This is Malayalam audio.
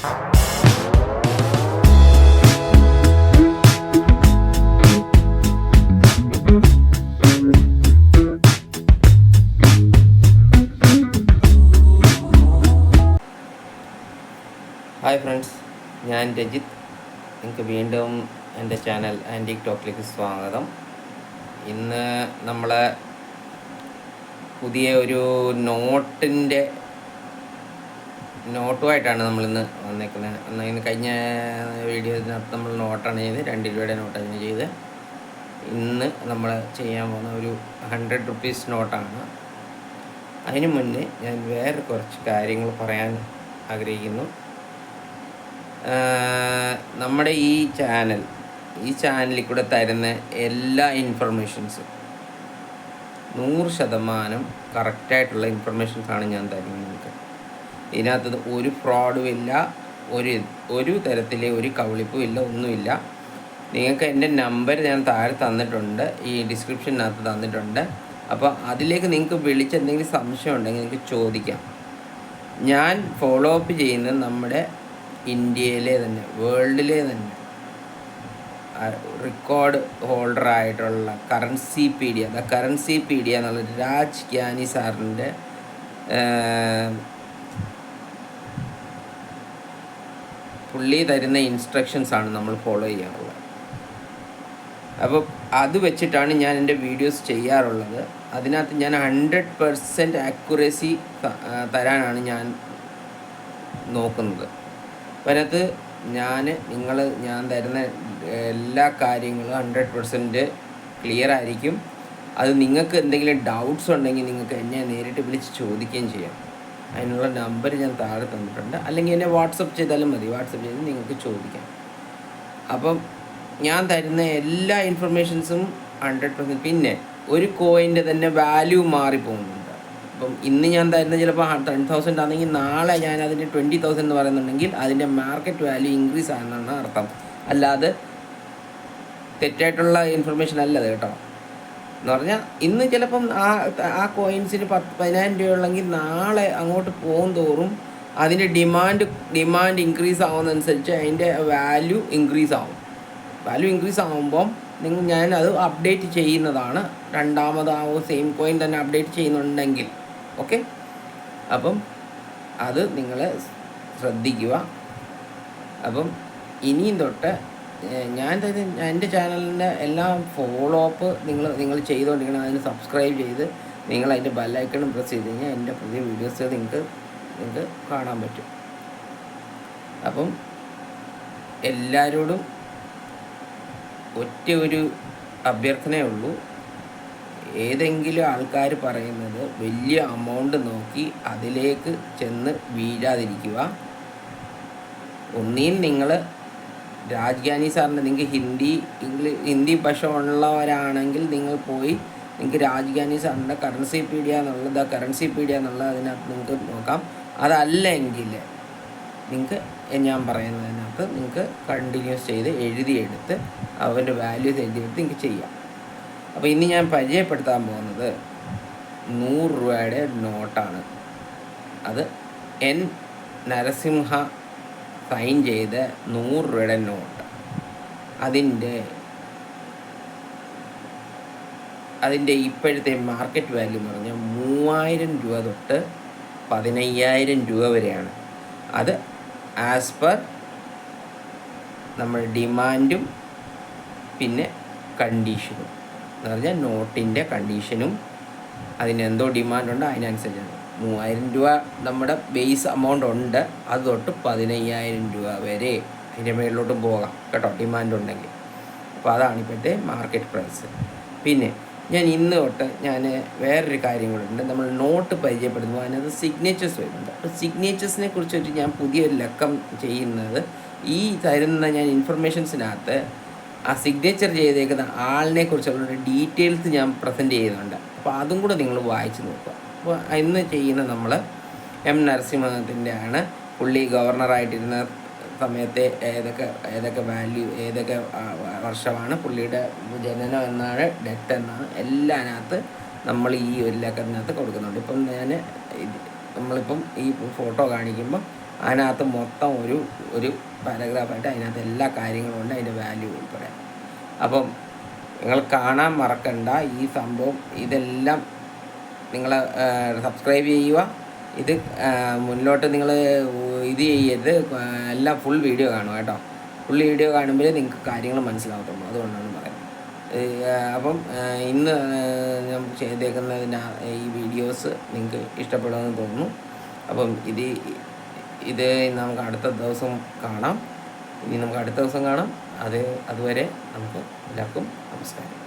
ഹായ് ഫ്രണ്ട്സ്, ഞാൻ രജിത്ത്. നിങ്ങൾക്ക് വീണ്ടും എൻ്റെ ചാനൽ ആൻറ്റിക് ടോക്കിലേക്ക് സ്വാഗതം. ഇന്ന് നമ്മൾ പുതിയ ഒരു നോട്ടുമായിട്ടാണ് നമ്മളിന്ന് വന്നേക്കുന്നത്. ഇന്ന് കഴിഞ്ഞ വീഡിയോയിനകത്ത് നമ്മൾ നോട്ടാണ് ചെയ്ത്, 2 രൂപയുടെ നോട്ടാണ് ചെയ്ത്. ഇന്ന് നമ്മൾ ചെയ്യാൻ പോകുന്ന ഒരു 100 റുപ്പീസ് നോട്ടാണ്. അതിനു മുന്നേ ഞാൻ വേറെ കുറച്ച് കാര്യങ്ങൾ പറയാൻ ആഗ്രഹിക്കുന്നു. നമ്മുടെ ഈ ചാനലിൽ കൂടെ തരുന്ന എല്ലാ ഇൻഫർമേഷൻസും 100% കറക്റ്റായിട്ടുള്ള ഇൻഫർമേഷൻസാണ് ഞാൻ തരുന്നത് നിങ്ങൾക്ക്. ഇതിനകത്ത് ഒരു ഫ്രോഡും ഇല്ല, ഒരു തരത്തിലെ ഒരു കവളിപ്പും ഇല്ല, ഒന്നുമില്ല. നിങ്ങൾക്ക് എൻ്റെ നമ്പർ ഞാൻ താഴെ തന്നിട്ടുണ്ട്, ഈ ഡിസ്ക്രിപ്ഷനകത്ത് തന്നിട്ടുണ്ട്. അപ്പോൾ അതിലേക്ക് നിങ്ങൾക്ക് വിളിച്ച് എന്തെങ്കിലും സംശയം ഉണ്ടെങ്കിൽ നിങ്ങൾക്ക് ചോദിക്കാം. ഞാൻ ഫോളോ അപ്പ് ചെയ്യുന്നത് നമ്മുടെ ഇന്ത്യയിലെ തന്നെ, വേൾഡിലെ തന്നെ റെക്കോർഡ് ഹോൾഡറായിട്ടുള്ള കറൻസിപീഡിയ എന്നുള്ള രാജ് ഗ്യാനി സാറിൻ്റെ പുള്ളി തരുന്ന ഇൻസ്ട്രക്ഷൻസാണ് നമ്മൾ ഫോളോ ചെയ്യാറുള്ളത്. അപ്പോൾ അത് വെച്ചിട്ടാണ് ഞാൻ എൻ്റെ വീഡിയോസ് ചെയ്യാറുള്ളത്. അതിനകത്ത് ഞാൻ 100% ആക്യുറസി തരാനാണ് ഞാൻ നോക്കുന്നത്. അതിനകത്ത് ഞാൻ തരുന്ന എല്ലാ കാര്യങ്ങളും 100% ക്ലിയർ ആയിരിക്കും. അത് നിങ്ങൾക്ക് എന്തെങ്കിലും ഡൗട്ട്സ് ഉണ്ടെങ്കിൽ നിങ്ങൾക്ക് എന്നെ നേരിട്ട് വിളിച്ച് ചോദിക്കുകയും ചെയ്യാം. അതിനുള്ള നമ്പർ ഞാൻ താഴെ തന്നിട്ടുണ്ട്, അല്ലെങ്കിൽ എന്നെ വാട്സപ്പ് ചെയ്താലും മതി. വാട്സപ്പ് ചെയ്ത് നിങ്ങൾക്ക് ചോദിക്കാം. അപ്പം ഞാൻ തരുന്ന എല്ലാ ഇൻഫർമേഷൻസും 100%. പിന്നെ ഒരു കോയിൻ്റെ തന്നെ വാല്യൂ മാറിപ്പോകുന്നുണ്ട്. അപ്പം ഇന്ന് ഞാൻ തരുന്ന ചിലപ്പോൾ 10,000 ആണെങ്കിൽ നാളെ ഞാൻ അതിൻ്റെ 20,000 എന്ന് പറയുന്നുണ്ടെങ്കിൽ അതിൻ്റെ മാർക്കറ്റ് വാല്യൂ ഇൻക്രീസ് ആണെന്നാണ് അർത്ഥം. അല്ലാതെ തെറ്റായിട്ടുള്ള ഇൻഫർമേഷൻ അല്ലത് കേട്ടോ. എന്ന് പറഞ്ഞാൽ ഇന്ന് ചിലപ്പം ആ കോയിൻസിന് 10,000 രൂപയുള്ളെങ്കിൽ നാളെ അങ്ങോട്ട് പോകും തോറും അതിൻ്റെ ഡിമാൻഡ് ഇൻക്രീസ് ആവുന്നതനുസരിച്ച് അതിൻ്റെ വാല്യൂ ഇൻക്രീസ് ആവുമ്പം ഞാൻ അത് അപ്ഡേറ്റ് ചെയ്യുന്നതാണ്. രണ്ടാമതാവോ സെയിം കോയിൻ തന്നെ അപ്ഡേറ്റ് ചെയ്യുന്നുണ്ടെങ്കിൽ ഓക്കെ. അപ്പം അത് നിങ്ങൾ ശ്രദ്ധിക്കുക. അപ്പം ഇനിയും തൊട്ട് എൻ്റെ ചാനലിൻ്റെ എല്ലാം ഫോളോ അപ്പ് നിങ്ങൾ ചെയ്തുകൊണ്ടിരിക്കണം. അതിന് സബ്സ്ക്രൈബ് ചെയ്ത് നിങ്ങൾ അതിൻ്റെ ബെല്ലൈക്കണും പ്രസ് ചെയ്ത് കഴിഞ്ഞാൽ എൻ്റെ പുതിയ വീഡിയോസ് നിങ്ങൾക്ക് കാണാൻ പറ്റും. അപ്പം എല്ലാവരോടും ഒരു അഭ്യർത്ഥനയേ ഉള്ളൂ. ഏതെങ്കിലും ആൾക്കാർ പറയുന്നത് വലിയ എമൗണ്ട് നോക്കി അതിലേക്ക് ചെന്ന് വീഴാതിരിക്കുക. ഒന്നിൽ നിങ്ങൾ രാജ് ഗ്യാനി സാറിൻ്റെ, നിങ്ങൾക്ക് ഹിന്ദി ഭാഷ ഉള്ളവരാണെങ്കിൽ നിങ്ങൾ പോയി നിങ്ങൾക്ക് രാജ് ഗ്യാനി സാറിൻ്റെ കറൻസിപീഡിയ എന്നുള്ള അതിനകത്ത് നിങ്ങൾക്ക് നോക്കാം. അതല്ലെങ്കിൽ നിങ്ങൾക്ക് ഞാൻ പറയുന്നതിനകത്ത് നിങ്ങൾക്ക് കണ്ടിന്യൂസ് ചെയ്ത് എഴുതിയെടുത്ത് അവൻ്റെ വാല്യൂസ് എഴുതിയെടുത്ത് നിങ്ങൾക്ക് ചെയ്യാം. അപ്പോൾ ഇന്ന് ഞാൻ പരിചയപ്പെടുത്താൻ പോകുന്നത് 100 രൂപയുടെ നോട്ടാണ്. അത് എൻ നരസിംഹ സൈൻ ചെയ്ത 100 രൂപയുടെ നോട്ട്. അതിൻ്റെ ഇപ്പോഴത്തെ മാർക്കറ്റ് വാല്യൂ എന്ന് പറഞ്ഞാൽ 3,000 രൂപ തൊട്ട് 15,000 രൂപ വരെയാണ്. അത് ആസ് പെർ നമ്മുടെ ഡിമാൻഡും പിന്നെ കണ്ടീഷനും എന്ന് പറഞ്ഞാൽ നോട്ടിൻ്റെ കണ്ടീഷനും അതിനെന്തോ ഡിമാൻഡുണ്ട് അതിനനുസരിച്ചാണ്. 3,000 രൂപ നമ്മുടെ ബേസ് എമൗണ്ട് ഉണ്ട്, അത് തൊട്ട് 15,000 രൂപ വരെ അതിൻ്റെ മേളിലോട്ടും പോകാം കേട്ടോ, ഡിമാൻഡ് ഉണ്ടെങ്കിൽ. അപ്പോൾ അതാണ് ഇപ്പോഴത്തെ മാർക്കറ്റ് പ്രൈസ്. പിന്നെ ഞാൻ ഇന്ന് തൊട്ട് വേറൊരു കാര്യം കൂടെ ഉണ്ട്. നമ്മൾ നോട്ട് പരിചയപ്പെടുത്തുമ്പോൾ അതിനകത്ത് സിഗ്നേച്ചേഴ്സ് വരുന്നുണ്ട്. അപ്പോൾ സിഗ്നേച്ചേഴ്സിനെ കുറിച്ചൊരു ഞാൻ പുതിയൊരു ലക്കം ചെയ്യുന്നത്, ഈ തരുന്ന ഞാൻ ഇൻഫർമേഷൻസിനകത്ത് ആ സിഗ്നേച്ചർ ചെയ്തേക്കുന്ന ആളിനെ കുറിച്ചുള്ള ഡീറ്റെയിൽസ് ഞാൻ പ്രസൻറ്റ് ചെയ്യുന്നുണ്ട്. അപ്പോൾ അതും കൂടെ നിങ്ങൾ വായിച്ച് നോക്കുക. അപ്പോൾ ഇന്ന് ചെയ്യുന്ന നമ്മൾ എം നരസിംഹത്തിൻ്റെ ആണ്. പുള്ളി ഗവർണറായിട്ടിരുന്ന സമയത്തെ ഏതൊക്കെ വാല്യൂ, ഏതൊക്കെ വർഷമാണ് പുള്ളിയുടെ ജനനം എന്നാണ്, ഡെത്ത് എന്നാണ്, എല്ലാത്തിനകത്ത് നമ്മൾ ഈ 1 ലക്കത്തിനകത്ത് കൊടുക്കുന്നുണ്ട്. ഇപ്പം നമ്മളിപ്പം ഈ ഫോട്ടോ കാണിക്കുമ്പം അതിനകത്ത് മൊത്തം ഒരു പാരഗ്രാഫായിട്ട് അതിനകത്ത് എല്ലാ കാര്യങ്ങളും ഉണ്ട്, അതിൻ്റെ വാല്യൂ ഉൾപ്പെടെ. അപ്പം നിങ്ങൾ കാണാൻ മറക്കണ്ട ഈ സംഭവം. ഇതെല്ലാം നിങ്ങൾ സബ്സ്ക്രൈബ് ചെയ്യുക. ഇത് മുന്നോട്ട് നിങ്ങൾ ഇത് ചെയ്യരുത്, എല്ലാം ഫുൾ വീഡിയോ കാണുക കേട്ടോ. ഫുൾ വീഡിയോ കാണുമ്പോഴേ നിങ്ങൾക്ക് കാര്യങ്ങൾ മനസ്സിലാകത്തുള്ളൂ, അതുകൊണ്ടാണ് പറയുന്നത്. അപ്പം ഇന്ന് ഞാൻ ചെയ്തേക്കുന്നതിന് ഈ വീഡിയോസ് നിങ്ങൾക്ക് ഇഷ്ടപ്പെടുമെന്ന് തോന്നുന്നു. അപ്പം ഇത് നമുക്ക് അടുത്ത ദിവസം കാണാം. ഇനി നമുക്ക് അടുത്ത ദിവസം കാണാം. അതുവരെ നമുക്ക് എല്ലാവർക്കും നമസ്കാരം.